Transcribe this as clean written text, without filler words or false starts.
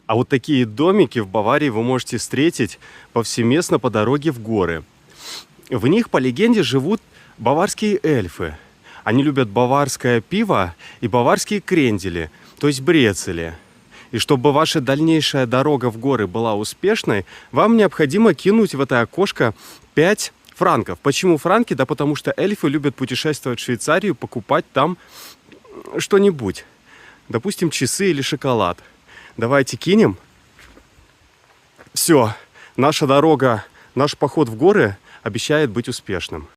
А вот такие домики в Баварии вы можете встретить повсеместно по дороге в горы. В них, по легенде, живут баварские эльфы. Они любят баварское пиво и баварские крендели, то есть брецели. И чтобы ваша дальнейшая дорога в горы была успешной, вам необходимо кинуть в это окошко 5 франков. Почему франки? Да потому что эльфы любят путешествовать в Швейцарию, покупать там что-нибудь. Допустим, часы или шоколад. Давайте кинем. Все, наша дорога, наш поход в горы обещает быть успешным.